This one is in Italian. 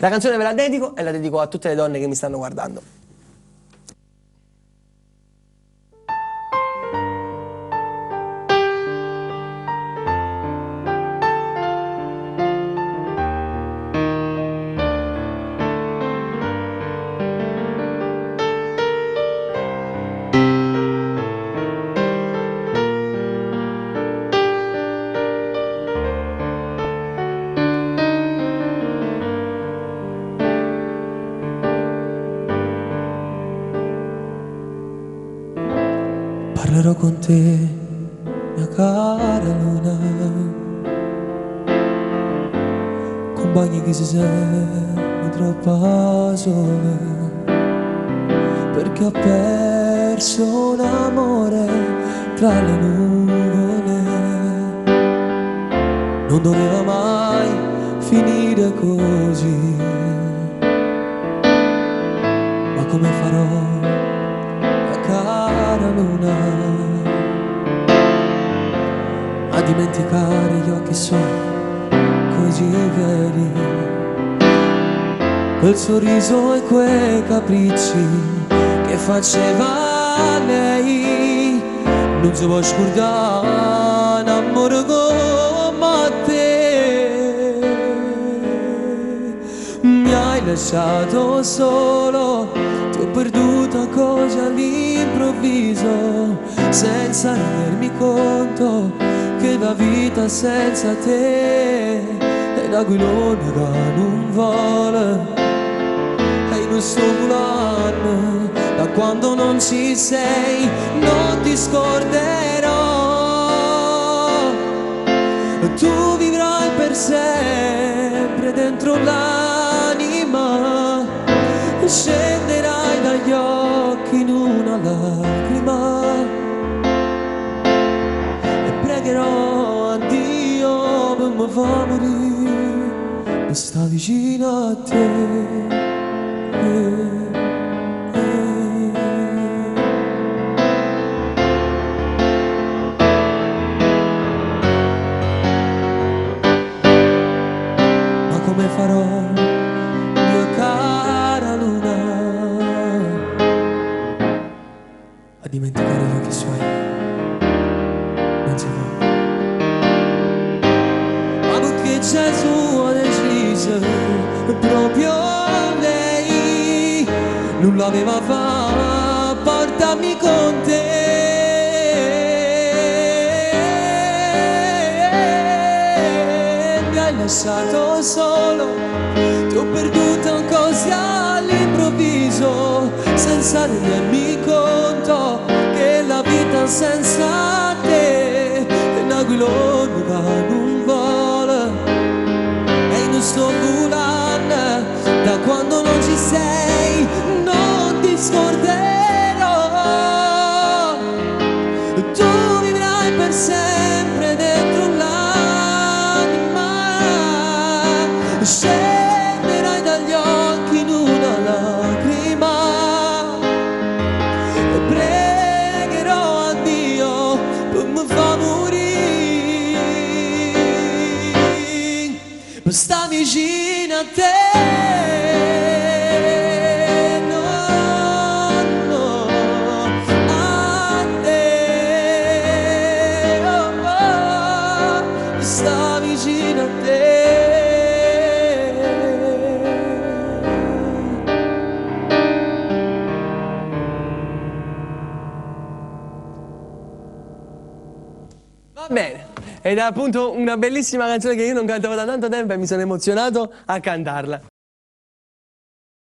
La canzone ve la dedico e la dedico a tutte le donne che mi stanno guardando. Parlerò con te, mia cara luna, compagni che si sente troppo sola, perché ho perso un amore tra le nuvole. Non doveva mai finire così, ma come farò, mia cara luna, a dimenticare gli occhi suoi così veri, quel sorriso e quei capricci che faceva lei. Non si può scordare un amore come te. Mi hai lasciato solo, ti ho perduto così all'improvviso, senza rendermi conto che la vita senza te è un aquilone che non vola, e non sto volando. Da quando non ci sei non ti scorderò, tu vivrai per sempre dentro l'anima, scenderai dagli occhi in una lacrima e pregherò a Dio per mi fa morire, per sta vicino a te. Ma come farò, mia cara luna, a dimenticare gli occhi suoi? Non si può. Ma perché Gesù ha deciso proprio lei, non l'aveva fatta, portami con te. Mi hai lasciato solo, ti ho perduto così all'improvviso, senza rendermi conto che la vita senza te è un aquilone che non vola, e non sto volando. Da quando non ci sei non ti scorderò, tu vivrai per sempre dentro l'anima, scenderai dagli occhi in una lacrima e pregherò a Dio per mi fa morire, per sta vicino a te. No, no, a te, oh, oh, per sta vicino a te. Va bene, ed è appunto una bellissima canzone che io non cantavo da tanto tempo e mi sono emozionato a cantarla.